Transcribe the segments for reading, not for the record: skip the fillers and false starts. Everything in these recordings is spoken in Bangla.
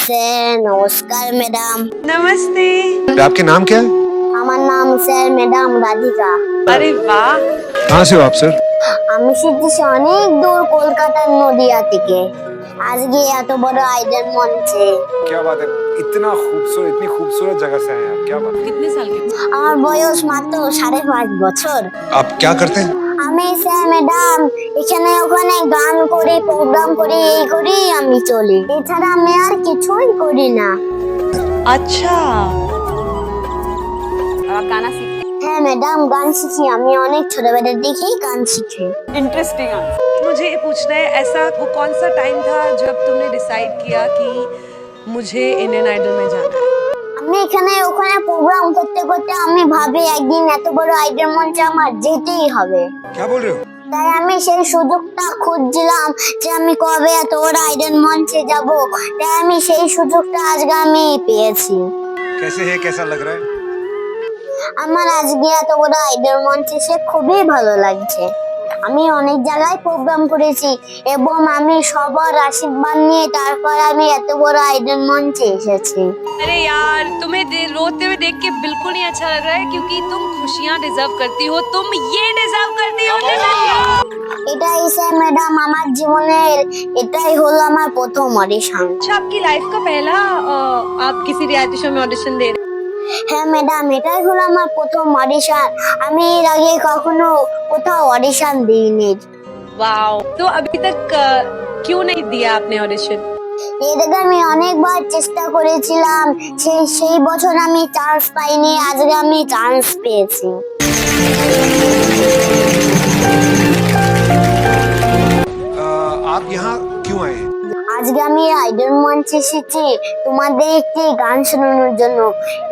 স্যার নমস্কার ম্যাডাম। नमस्ते। आपके नाम क्या है? আমার নাম স্যার ম্যাডাম রাধিকা। अरे वाह। कहाँ से हो आप सर? আমি শিখতেছি অনেক দূর কলকাতার নদিয়া থেকে। আজকে এত বড় আইডল মঞ্চে। क्या बात है, इतनी खूबसूरत जगह से आए हैं आप, क्या बात है? कितने साल के? আমার বয়স মাত্র 5.5 বছর। आप क्या करते हैं? আমি স্যার ম্যাডাম এখানে ওখানে গান করি, প্রোগ্রাম করি, এই করি আমি চলি। এছাড়া আমি আর কিছুই করি না। अच्छा। आप गाना सीखते হ্যাঁ ম্যাডাম গান শিখি, আমি অনেক ছোটবেলা থেকেই গান শিখি। Interesting answer. मुझे ये पूछना है, ऐसा वो कौन सा टाइम था जब तुमने डिसाइड किया कि मुझे इंडियन आइडल में जाना है? আমি এখানে ওখানে প্রোগ্রাম করতে করতে আমি ভাবি একদিন এত বড় আইডল মঞ্চে আমার যেতেই হবে। क्या बोल रहे हो? তাই আমি সেই সুযোগটা খুঁজছিলাম যে আমি কবে এত বড় আইডল মঞ্চে যাব। তাই আমি সেই সুযোগটা আজকে আমি পেয়েছি। कैसे है, कैसा लग रहा है? আমার আজকে এত বড় আইডল মঞ্চে এসে খুবই ভালো লাগছে। আমি অনেক জায়গায় প্রোগ্রাম করেছি এবং আমি সবার আশীর্বাদ নিয়ে তারপর আমি এত বড় আইডল মঞ্চে এসেছি। अरे यार, तुम्हें रोते हुए देख के बिल्कुल नहीं अच्छा लग रहा है, क्योंकि तुम खुशियाँ डिजर्व करती हो, तुम ये डिजर्व करती हो। এটাই স্যার ম্যাডাম আমার জীবনের এটাই হলো আমার প্রথম অডিশন। अच्छा, आपकी लाइफ का पहला आप किसी रियलिटी शो में ऑडिशन दे रहे হ্যাঁ ম্যাডাম এটাই হলো আমার প্রথম অডিশন। আমি এর আগে কখনো কোথাও অডিশন দিইনি। वाओ। तो अभी तक क्यों नहीं दिया आपने ऑडिशन? এর আগে আমি অনেকবার চেষ্টা করেছিলাম, সেই বছর আমি চান্স পাইনি, আজকে আমি চান্স পেয়েছি। आप यहाँ क्यों आए हैं? আজকে আমি আইডল মঞ্চে এসেছি তোমাদের একটি গান শোনানোর জন্য।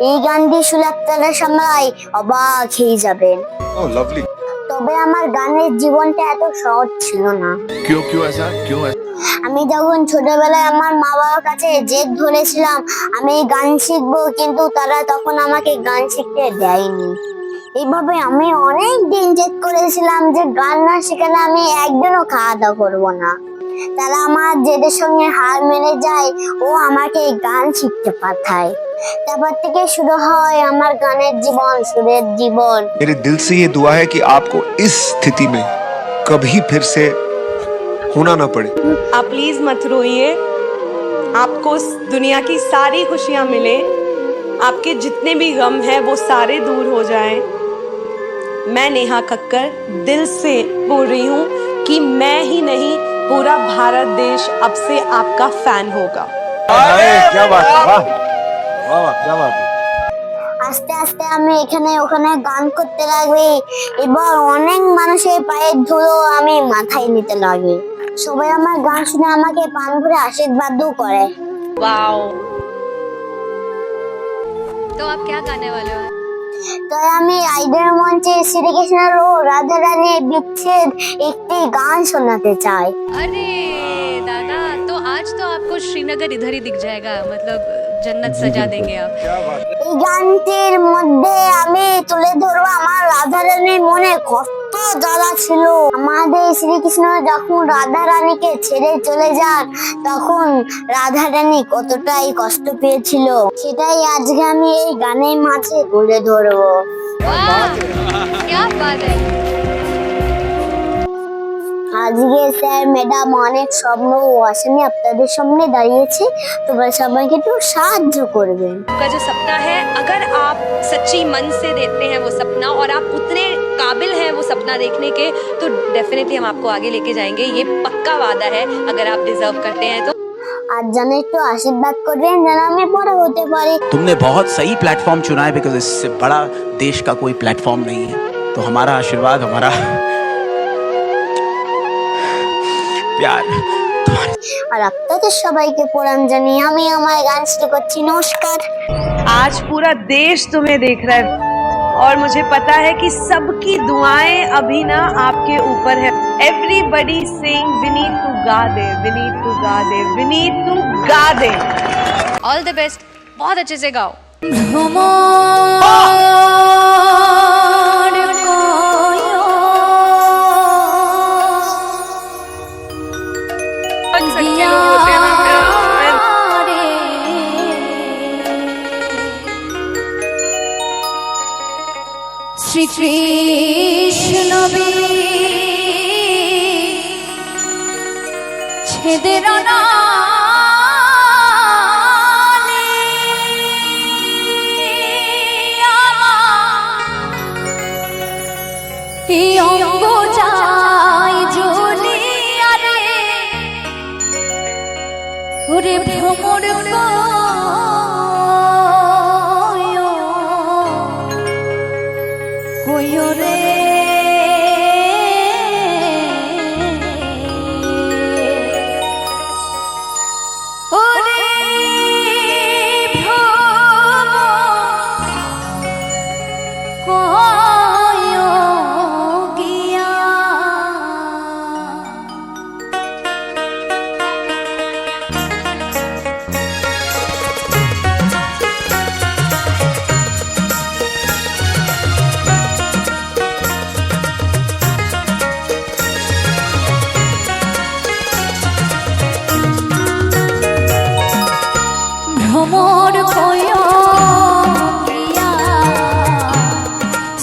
এই গানটি শুনে আপনারা সবাই অবাক হয়ে যাবেন। ओह लवली। তবে আমার গানের জীবনটা এত সহজ ছিল না। क्यों क्यों ऐसा, क्यों ऐसा? আমি যখন ছোটবেলায় আমার মা বাবার কাছে জেদ ধরেছিলাম আমি গান শিখবো, কিন্তু তারা তখন আমাকে গান শিখতে দেয়নি। এইভাবে আমি অনেক দিন জেদ করেছিলাম যে গান না শিখলে আমি একদিনও খাওয়া দাওয়া করবো না। তারা আমার জেদের সঙ্গে হার মেনে যায় ও আমাকে গান শিখতে পাঠায়। তারপর থেকে শুরু হয় আমার গানের জীবন, সুরের জীবন। मेरे दिल से ये दुआ है कि आपको इस स्थिति में कभी फिर से होना ना पड़े। आप प्लीज मत रोइए, आपको दुनिया की सारी खुशियां मिले, आपके जितने भी गम हैं वो सारे दूर हो जाएं। मैं नेहा कक्कर दिल से बोल रही हूँ कि मैं ही नहीं पूरा भारत देश अब से आपका फैन होगा। क्या बात है, वाह वाह वाह, क्या बात है। আস্তে আস্তে আমি এখানে ওখানে গান করতে লাগি এবং অনেক মানুষের পায়ের ধুলো আমি মাথায় নিতে লাগি। সবাই আমার গান শুনে আমাকে পান ভরে আশীর্বাদও করে। वाओ। तो आप क्या गाने वाले हो? তাই আমি আইডল মঞ্চে শ্রীকৃষ্ণের ও রাধা রানীর বিচ্ছেদ একটি গান শোনাতে চাই। अरे दादा, तो आज तो आपको श्रीनगर इधर ही दिख जाएगा, मतलब जन्नत सजा देंगे आप। क्या बात है। এই গানটির মধ্যে আমি তুলে ধরবো আমার রাধা রানীর মনে কত জ্বালা ছিল। আমাদের শ্রীকৃষ্ণ যখন রাধা রানীকে ছেড়ে চলে যান তখন রাধা রানী কতটাই কষ্ট পেয়েছিল, সেটাই আজকে আমি এই গানের মাঝে তুলে ধরবো। वाह, क्या बात है। আজকে স্যার ম্যাডাম অনেক স্বপ্ন ও আশা নিয়ে আপনাদের সামনে দাঁড়িয়েছে, তোমরা সবাইকে একটু সাহায্য করবেন। आपका जो सपना है, अगर आप सच्ची मन से देखते हैं वो सपना और आप उतने काबिल हैं वो सपना देखने के, तो डेफिनेटली हम आपको आगे लेके जाएंगे, ये पक्का वादा है। अगर आप डिजर्व करते हैं तो আর যেন একটু আশীর্বাদ করবেন যেন আমি বড় হতে পারি। तुमने बहुत सही प्लेटफॉर्म चुना है, बिकॉज इससे बड़ा देश का कोई प्लेटफॉर्म नहीं है। तो हमारा आशीर्वाद, हमारा प्यार আর আপনাদের সবাইকে প্রণাম জানিয়ে আমি আমার গান শুরু করছি। নমস্কার। आज पूरा देश तुम्हें देख रहा है और मुझे पता है कि सबकी दुआएं अभी ना आपके ऊपर है। Everybody saying we need to gather, we need to gather, we need to गा दे। ऑल द बेस्ट, बहुत अच्छे से गाओ। শ্রীকৃষ্ণ ছেদের অঙ্গ যায় জ্বলিয়া রে ওরে ভ্রমর রে ওরে গিয়া ভ্রমর কয়া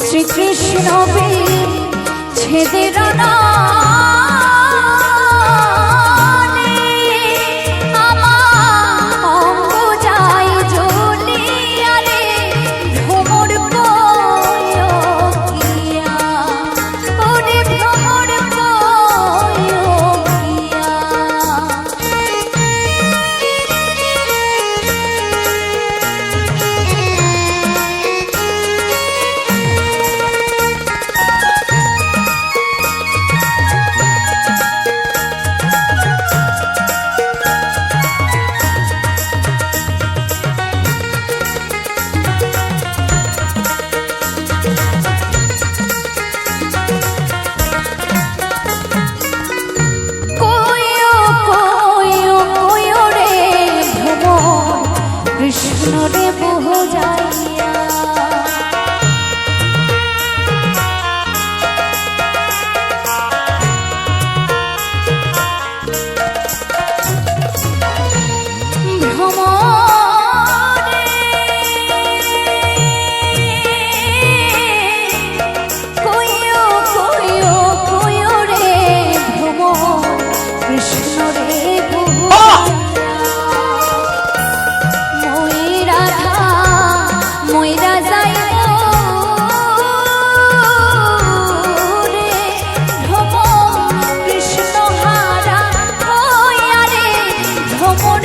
শ্রীকৃষ্ণ বীর ছেদের কৃষ্ণ রে বহু যাইয়া কৃষ্ণ রে বহু ময়রা যাই রে ভ্রমর কৃষ্ণ হারা হইয়া রে ভ্রমর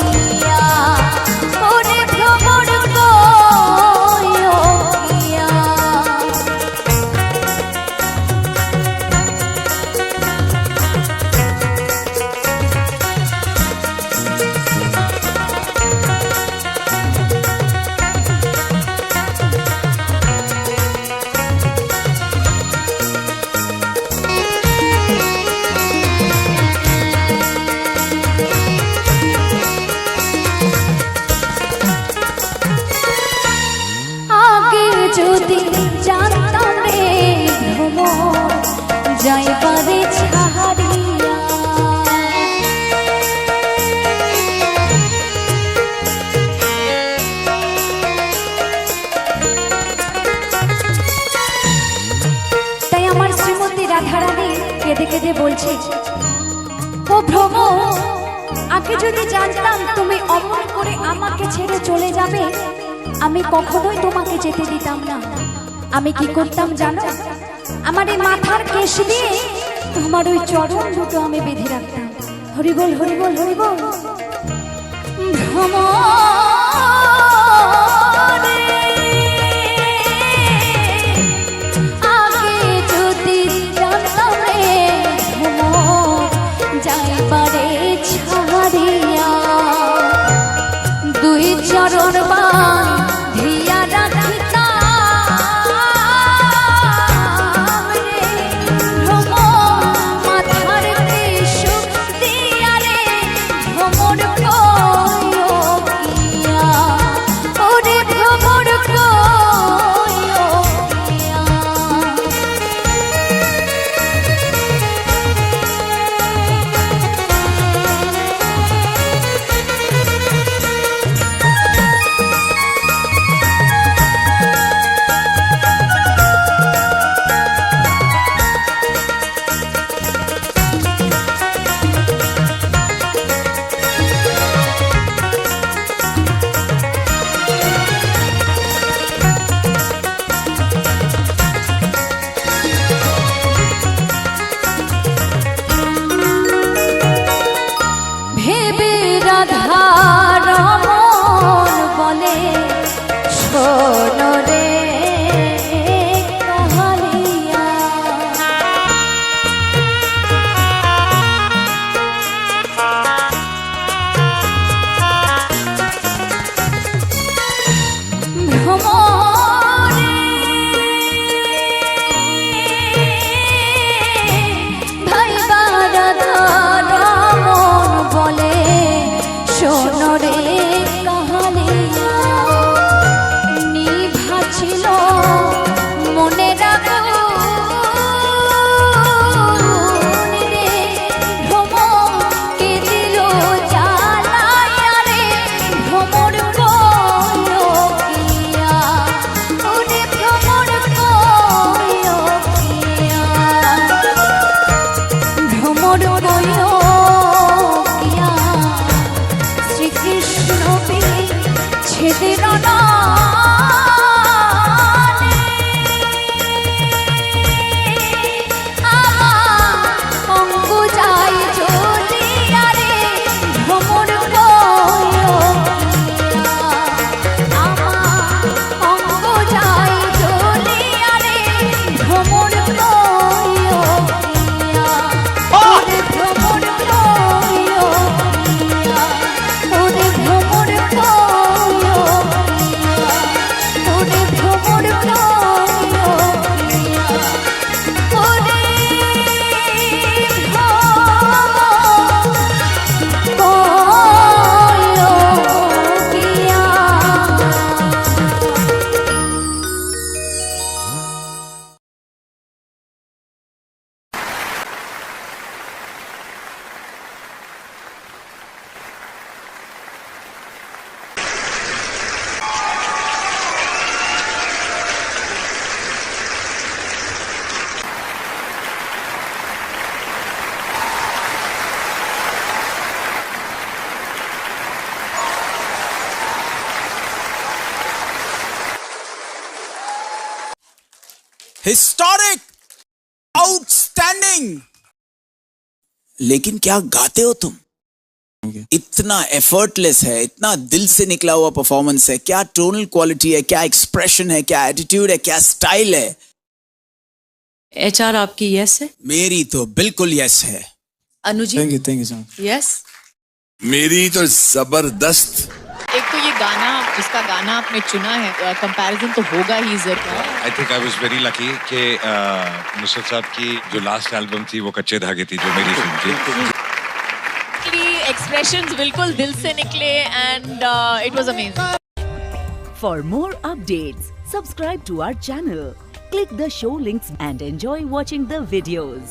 গিয়া ওরে ভ্রমর গিয়া যদি জানতাম রে ভ্রমর যাইবারে ছাড়িয়া তাই আমার শ্রীমতী রাধারানী কেঁদে কেঁদে বলছে, ও ভ্রমর, আগে যদি জানতাম তুমি অমন করে আমাকে ছেড়ে চলে যাবে, আমি কখনোই তোমাকে যেতে দিতাম না। আমি কি করতাম জানো? আমার এই মাথার কেশ দিয়ে তোমার ওই চরণ দুটো আমি বেঁধে রাখতাম। হরিবল হরিবল হরিবল। আগে যদি জানতাম রে ভ্রমর যাইবারে ছাড়িয়া দুই চরণ বান ধিয়া রাখিতাম রে ভ্রমর মাথার কেশ দিয়া রে ভ্রমর গিয়া শোনো রে কাহালিয়া। ভ্রমরে ভাইবার ধারা মন বলে শোনো রে কাহালিয়া। নিভা ছিল মনের আগুন রে, ভ্রমরকে দিল জ্বালাইয়া রে, ভ্রমর কইল কিয়া, ওরে ভ্রমর কইল কিয়া, ভ্রমর কইল কিয়া। শ্রীকৃষ্ণ ছেদের অঙ্গ যায় জ্বলিয়া রে, ভ্রমর কইল কিয়া, আমার অঙ্গ যায় জ্বলিয়া রে, ভ্রমর কইল কিয়া, ওরে ভ্রমর কইল কিয়া, ওরে ভ্রমর কইল কিয়া, ওরে ভ্রমর কইল কিয়া, ওরে हिस्टोरिक, आउटस्टैंडिंग। लेकिन क्या गाते हो तुम? इतना एफर्टलेस है, इतना दिल से निकला हुआ परफॉर्मेंस है। क्या टोनल क्वालिटी है, क्या एक्सप्रेशन है, क्या एटीट्यूड है, क्या स्टाइल है। एचआर आपकी यस है? मेरी तो बिल्कुल यस है। Anuji? Thank you sir. Yes. मेरी तो जबरदस्त। एक तो ये गाना, जिसका गाना आपने चुना है, कंपैरिजन तो होगा ही जरूर। I think I was very lucky कि नुसरत साहब की जो लास्ट एल्बम थी वो कच्चे धागे थी, जो मेरी फिल्म थी। एक्सप्रेशंस बिल्कुल दिल से निकले and it was amazing. For more updates, subscribe to our channel, click the show links and enjoy watching the videos.